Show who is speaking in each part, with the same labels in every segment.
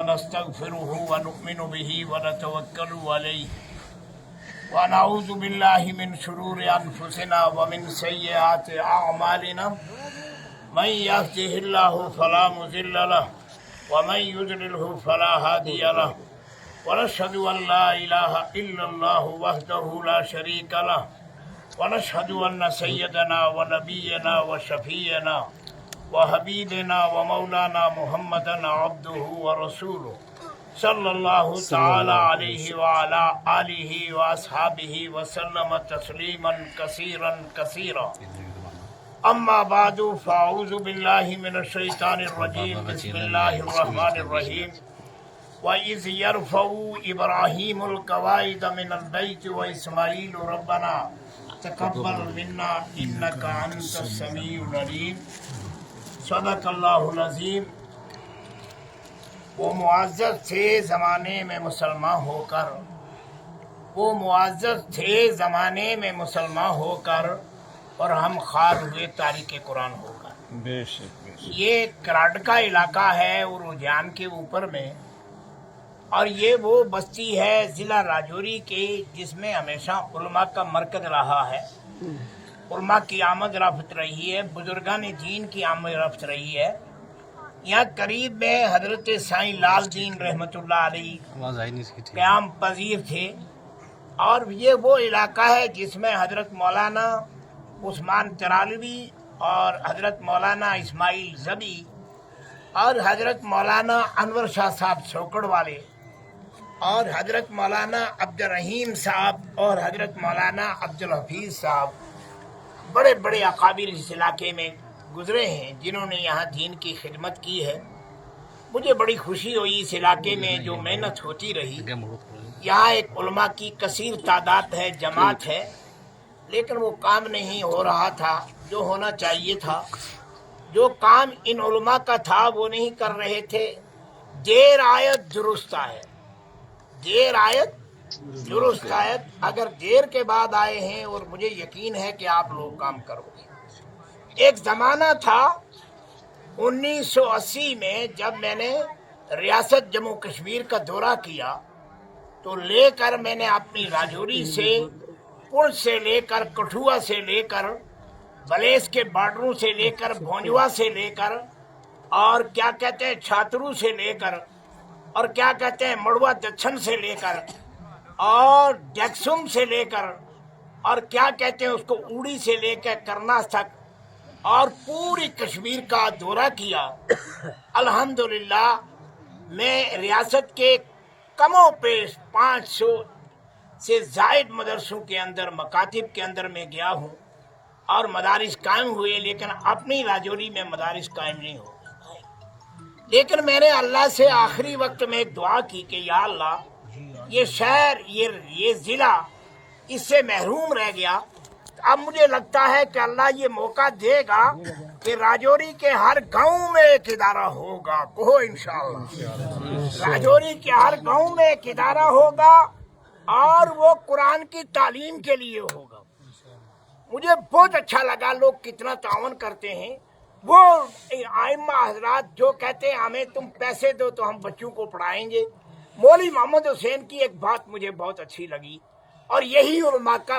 Speaker 1: نستغفره ونؤمن به ونتوكل عليه ونعوذ بالله من شرور أنفسنا ومن سيئات أعمالنا من يهده الله فلا مضل له ومن يضلله فلا هادي له ونشهد أن لا إله إلا الله وحده لا شريك له ونشهد أن سيدنا ونبينا وشفينا وحبيبنا ومولانا محمدا عبده ورسوله صلى الله تعالى عليه وعلى آله وأصحابه وسلم تسليما كثيرا كثيرا أما بعد فأعوذ بالله من الشيطان الرجيم بسم الله الرحمن الرحيم وإذ يرفع إبراهيم القواعد من البيت وإسماعيل ربنا تقبل منا إنك أنت السميع العليم صدق اللہ العظیم۔ وہ معزز تھے زمانے میں مسلمان ہو کر، وہ معزز تھے زمانے میں مسلمان ہو کر، اور ہم خوار ہوئے تاریخ قرآن ہو کر۔
Speaker 2: بے شک
Speaker 1: یہ کراٹ کا علاقہ ہے اروجان کے اوپر میں، اور یہ وہ بستی ہے ضلع راجوری کی جس میں ہمیشہ علماء کا مرکز رہا ہے، علماء کی آمد رفت رہی ہے، بزرگان دین کی آمد رفت رہی ہے۔ یہاں قریب میں حضرت سائیں لال دین رحمۃ اللہ علیہ قیام پذیر تھے، اور یہ وہ علاقہ ہے جس میں حضرت مولانا عثمان ترالوی اور حضرت مولانا اسماعیل زبی اور حضرت مولانا انور شاہ صاحب سوکڑ والے اور حضرت مولانا عبدالرحیم صاحب اور حضرت مولانا عبدالحفیظ صاحب بڑے بڑے اکابر اس علاقے میں گزرے ہیں جنہوں نے یہاں دین کی خدمت کی ہے۔ مجھے بڑی خوشی ہوئی اس علاقے میں جو محنت ہوتی رہی۔ یہاں ایک علماء کی کثیر تعداد ہے، جماعت ہے، لیکن وہ کام نہیں ہو رہا تھا جو ہونا چاہیے تھا۔ جو کام ان علماء کا تھا وہ نہیں کر رہے تھے۔ دیر آیت درست آیت، دیر آیت درست آیت، اگر دیر کے بعد آئے ہیں اور مجھے یقین ہے کہ آپ لوگ کام کرو گے۔ ایک زمانہ تھا 1980 میں جب میں نے ریاست جموں کشمیر کا دورہ کیا تو لے کر میں نے اپنی راجوری سے، پنچ سے لے کر، کٹھوا سے لے کر، بلیس کے بارڈروں سے لے کر، بھونجوا سے لے کر، اور کیا کہتے ہیں چھاترو سے لے کر، اور کیا کہتے ہیں مڑوا دچھن سے لے کر، اور ڈیکسم سے لے کر، اور کیا کہتے ہیں اس کو اوڑی سے لے کر کرناس تک، اور پوری کشمیر کا دورہ کیا۔ الحمدللہ میں ریاست کے کم و بیش 500 سے زائد مدرسوں کے اندر، مکاتب کے اندر میں گیا ہوں، اور مدارس قائم ہوئے، لیکن اپنی راجوری میں مدارس قائم نہیں ہو۔ لیکن میں نے اللہ سے آخری وقت میں ایک دعا کی کہ یا اللہ یہ شہر، یہ ضلع اس سے محروم رہ گیا، اب مجھے لگتا ہے کہ اللہ یہ موقع دے گا کہ راجوری کے ہر گاؤں میں ایک ادارہ ہوگا، کہو انشاءاللہ۔ راجوری کے ہر گاؤں میں ایک ادارہ ہوگا، اور وہ قرآن کی تعلیم کے لیے ہوگا۔ مجھے بہت اچھا لگا لوگ کتنا تعاون کرتے ہیں۔ وہ ائمہ حضرات جو کہتے ہیں ہمیں تم پیسے دو تو ہم بچوں کو پڑھائیں گے۔ مولوی محمد حسین کی ایک بات مجھے بہت اچھی لگی، اور یہی علماء کا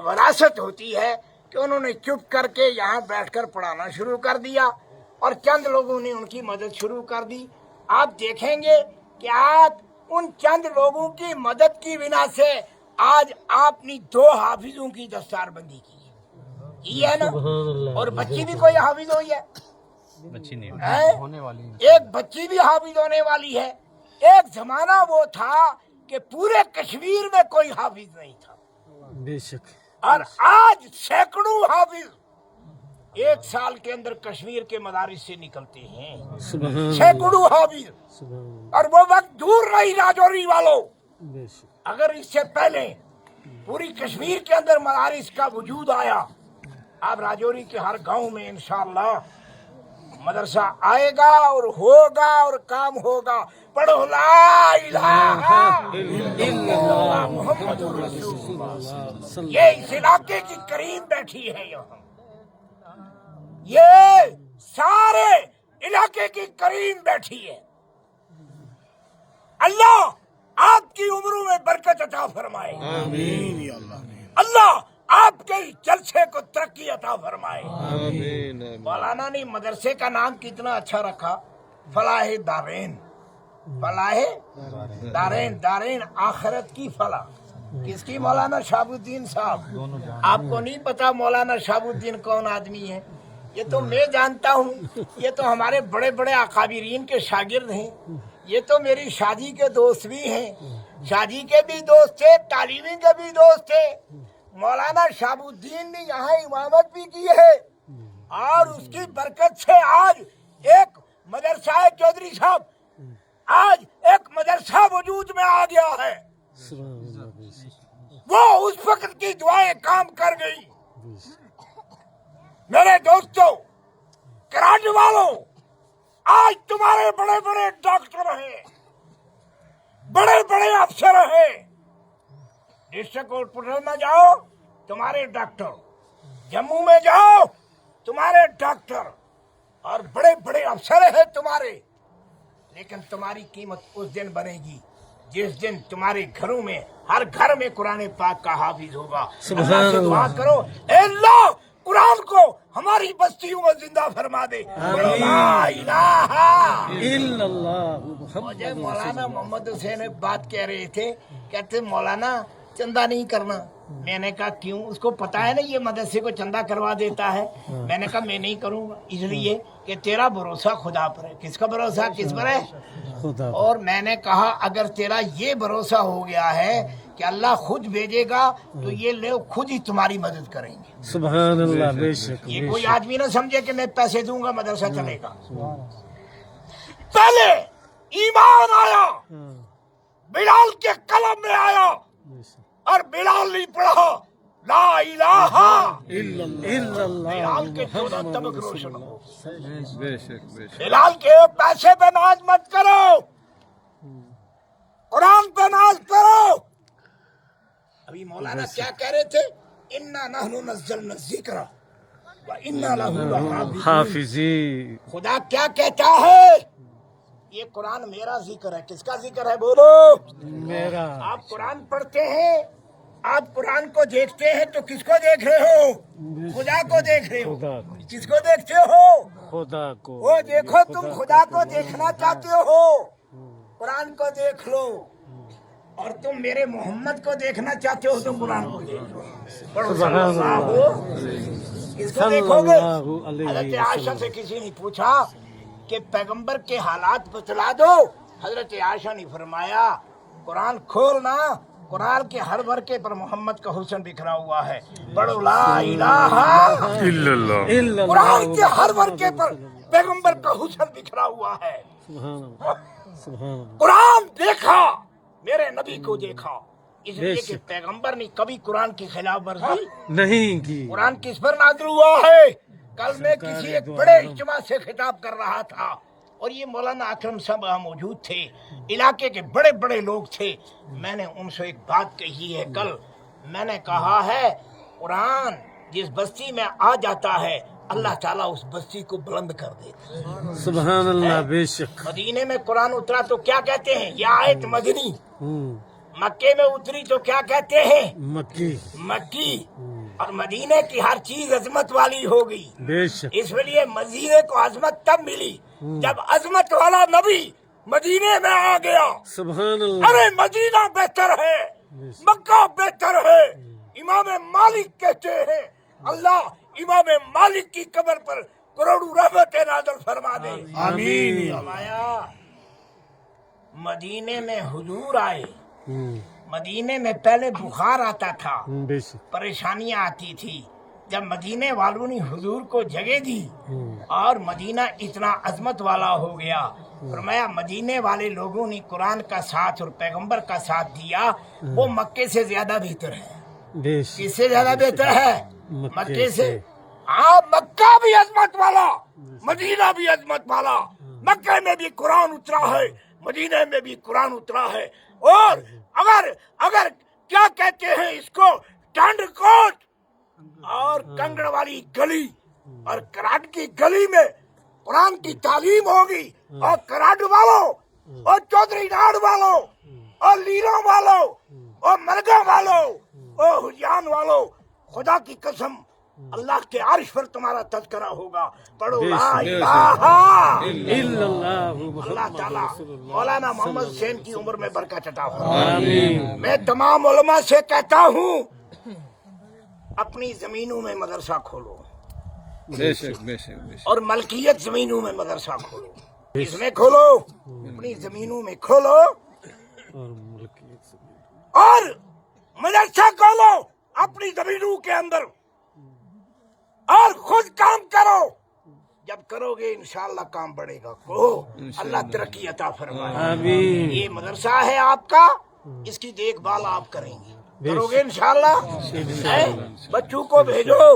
Speaker 1: وراثت ہوتی ہے کہ انہوں نے چپ کر کے یہاں بیٹھ کر پڑھانا شروع کر دیا، اور چند لوگوں نے ان کی مدد شروع کر دی۔ آپ دیکھیں گے کہ آپ ان چند لوگوں کی مدد کی بنا سے آج آپ نے 2 حافظوں کی دستار بندی کی ہے نا، اور بچی بھی کوئی حافظ ہوئی ہے، ایک بچی بھی حافظ ہونے والی ہے۔ ایک زمانہ وہ تھا کہ پورے کشمیر میں کوئی حافظ نہیں تھا،
Speaker 2: بے شک،
Speaker 1: اور آج سینکڑوں حافظ ایک سال کے اندر کشمیر کے مدارس سے نکلتے ہیں، سینکڑوں حافظ۔ اور وہ وقت دور نہیں راجوری والوں، اگر اس سے پہلے پوری کشمیر کے اندر مدارس کا وجود آیا، اب راجوری کے ہر گاؤں میں انشاءاللہ مدرسہ آئے گا اور ہوگا اور کام ہوگا۔ پڑھو لا الہ الا اللہ محمد رسول اللہ۔ یہ اس علاقے کی کریم بیٹھی ہے، یہاں یہ سارے علاقے کی کریم بیٹھی ہے۔ برکت عطا فرمائے, آمین یا اللہ. اللہ آپ کے جلسے کو ترقی عطا فرمائے, آمین. مولانا نے مدرسے کا نام کتنا اچھا رکھا, فلاح دارین. فلاح دارین, دارین آخرت کی فلاح. کس کی؟ مولانا شہاب الدین صاحب. آپ کو نہیں پتا مولانا شہاب الدین کون آدمی ہے؟ یہ تو میں جانتا ہوں. یہ تو ہمارے بڑے بڑے اکابرین کے شاگرد ہیں. یہ تو میری شادی کے دوست بھی ہیں, شادی کے بھی دوست تھے, تعلیمی کے بھی دوست تھے. مولانا شہاب الدین نے یہاں امامت بھی کی ہے, اور اس کی برکت سے آج ایک مدرسہ چودھری صاحب, آج ایک مدرسہ وجود میں آ گیا ہے. وہ اس وقت کی دعائیں کام کر گئی. میرے دوستوں, کراچی والوں, آج تمہارے بڑے بڑے ڈاکٹر ہیں, بڑے بڑے افسر ہیں. ڈسٹرکٹ ہاسپٹل میں جاؤ تمہارے ڈاکٹر, جموں میں جاؤ تمہارے ڈاکٹر, اور بڑے بڑے افسر ہیں تمہارے. لیکن تمہاری قیمت اس دن بنے گی جس دن تمہارے گھروں میں, ہر گھر میں قرآن پاک کا حافظ ہوگا. اللہ سے دعا کرو, اے اللہ قرآن کو ہماری بستیوں میں زندہ فرما دے. لا الہ الا اللہ. مجھے مولانا محمد حسین بات کہہ رہے تھے, کہتے مولانا چندہ نہیں کرنا. میں نے کہا کیوں؟ اس کو پتا ہے نا یہ مدرسے کو چندہ کروا دیتا ہے. میں نے کہا میں نہیں کروں گا, اس لیے کہ تیرا بھروسہ خدا پر ہے. کس کا بھروسہ؟ کس پر ہے؟ خدا. اور میں نے کہا اگر تیرا یہ بھروسہ ہو گیا ہے کہ اللہ خود بھیجے گا تو یہ لوگ خود ہی تمہاری مدد کریں گے. سبحان اللہ. بے شک. یہ کوئی آدمی نہ سمجھے کہ میں پیسے دوں گا مدرسہ چلے گا. پہلے ایمان آیا, بلال کے قلم میں آیا, اور بلال نہیں پڑھا لا الہ الا اللہ. بلال کے 14 طبق روشن ہو. بلال کے پیسے پہ ناز مت کرو, قرآن پہ ناز کرو. ابھی مولانا کیا کہہ رہے تھے؟ انا نحن نزلنا الذکر وانا لہ حافظین. خدا کیا کہتا ہے؟ یہ قرآن میرا ذکر ہے. کس کا ذکر ہے؟ بولو میرا. آپ قرآن پڑھتے ہیں, آپ قرآن کو دیکھتے ہیں تو کس کو دیکھ رہے ہو؟ خدا کو دیکھ رہے ہو. کس کو دیکھتے ہو؟ خدا کو. وہ دیکھو, تم خدا کو دیکھنا چاہتے ہو, قرآن کو دیکھ لو. اور تم میرے محمد کو دیکھنا چاہتے ہو تو قرآن کو دیکھ لو. کس کو دیکھو گے؟ حضرت عائشہ سے کسی نے پوچھا کہ پیغمبر کے حالات بتلا دو. حضرت عائشہ نے فرمایا قرآن کھولنا, قرآن کے ہر ورقے پر محمد کا حسن بکھرا ہوا ہے. پڑھو لا الہ الا اللہ. قرآن کے ہر ورقے پر پیغمبر کا حسن بکھرا ہوا ہے. قرآن دیکھا, میرے نبی کو دیکھا, اس لیے کہ پیغمبر نے کبھی قرآن کی خلاف ورزی نہیں کی. قرآن کس پر نازل ہوا ہے؟ کل میں کسی ایک بڑے اجتماع سے خطاب کر رہا تھا, اور یہ مولانا اکرم صاحب موجود تھے, علاقے کے بڑے بڑے لوگ تھے. میں نے ان سے ایک بات کہی ہے کل. میں نے کہا ہے قرآن جس بستی میں آ جاتا ہے اللہ تعالیٰ اس بستی کو بلند کر دیتا ہے. سبحان اللہ. بے شک. مدینے میں قرآن اترا تو کیا کہتے ہیں؟ یہ آیت مدنی. مکے میں اتری تو کیا کہتے ہیں؟ مکی. مکی. اور مدینے کی ہر چیز عظمت والی ہو گئی. بے شک. اس لیے مدینے کو عظمت تب ملی جب عظمت والا نبی مدینے میں آ گیا. سبحان اللہ. ارے مدینہ بہتر ہے, مکہ بہتر ہے. امام مالک کہتے ہیں اللہ امام مالک کی قبر پر کروڑوں رحمتیں نازل فرما دے. آمین. فرمایا مدینے میں حضور آئے. مدینے میں پہلے بخار آتا تھا, پریشانیاں آتی تھی. جب مدینے والوں نے حضور کو جگہ دی اور مدینہ اتنا عظمت والا ہو گیا. فرمایا مدینے والے لوگوں نے قرآن کا ساتھ اور پیغمبر کا ساتھ دیا, وہ مکے سے زیادہ بہتر ہے. کس سے زیادہ بہتر ہے؟ مکے سے. آپ مکہ بھی عظمت والا, مدینہ بھی عظمت والا. مکے میں بھی قرآن اترا ہے, مدینہ میں بھی قرآن اترا ہے. اور اگر کیا کہتے ہیں اس کو, ٹانڈ کوٹ اور کنگڑ والی گلی اور کراٹ کی گلی میں قرآن کی تعلیم ہوگی, اور کراٹ والوں اور چودھری ناڑ والوں اور لیروں والوں او مرگا والو، او حجان والو، خدا کی قسم اللہ کے عرش پر تمہارا تذکرہ ہوگا. پڑھو لا الہ
Speaker 2: الا اللہ.
Speaker 1: اللہ تعالیٰ مولانا محمد حسین کی عمر میں برکت عطا فرمائے. میں تمام علماء سے کہتا ہوں اپنی زمینوں میں مدرسہ کھولو،
Speaker 2: بے شک بے شک بے شک.
Speaker 1: اور ملکیت زمینوں میں مدرسہ کھولو. اس میں کھولو، اپنی زمینوں میں کھولو
Speaker 2: اور ملکیت سے
Speaker 1: اور مدرسہ کھولو اپنی زمینوں کے اندر اور خود کام کرو. جب کرو گے انشاءاللہ کام بڑھے گا. کہو اللہ ترقی عطا فرمائے.
Speaker 2: آمین.
Speaker 1: یہ مدرسہ ہے آپ کا، اس کی دیکھ بھال آپ کریں گے. کرو گے انشاءاللہ. بچوں کو بھیجو.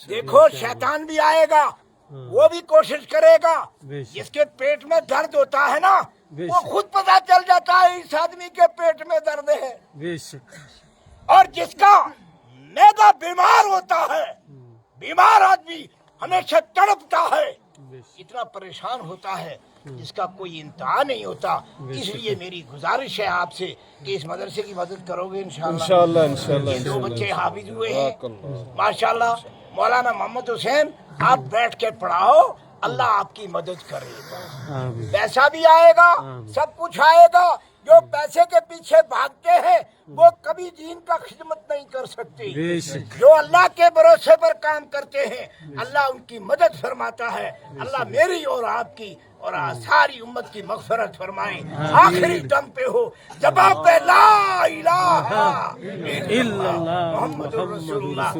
Speaker 1: دیکھو شیطان بھی آئے گا، وہ بھی کوشش کرے گا. جس کے پیٹ میں درد ہوتا ہے نا وہ خود پتہ چل جاتا ہے اس آدمی کے پیٹ میں درد ہے.
Speaker 2: بے شک.
Speaker 1: اور جس کا معدہ بیمار ہوتا ہے، بیمار آدمی ہمیشہ تڑپتا ہے، اتنا پریشان ہوتا ہے جس کا کوئی انتہا نہیں ہوتا. اس لیے میری گزارش ہے آپ سے کہ اس مدرسے کی مدد کرو گے انشاءاللہ. یہ 2 بچے حافظ ہوئے ہیں ماشاءاللہ. مولانا محمد حسین آپ بیٹھ کے پڑھاؤ، اللہ آپ کی مدد کرے گا.
Speaker 2: آمین.
Speaker 1: پیسہ بھی آئے گا، سب کچھ آئے گا. جو پیسے کے پیچھے بھاگتے ہیں وہ کبھی دین کا خدمت نہیں کر سکتے.
Speaker 2: بے شک.
Speaker 1: جو اللہ کے بھروسے پر کام کرتے ہیں اللہ ان کی مدد فرماتا ہے. اللہ میری اور آپ کی اور ساری امت کی مغفرت فرمائے. آخری دم پہ ہو جواب لا الہ
Speaker 2: الا اللہ
Speaker 1: محمد رسول اللہ.